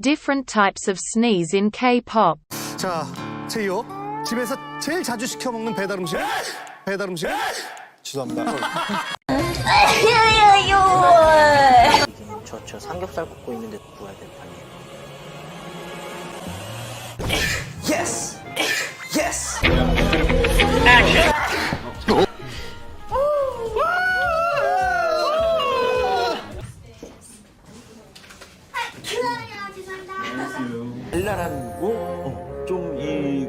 Different types of sneeze in K-pop. 자, 제이오. 집에서 제일 자주 시켜 먹는 배달 음식? 배달 음식? 죄송합니다. 저 삼겹살 굽고 있는데 구워야 될 판이에요. 예스! 예스! 발랄한 거? 좀 이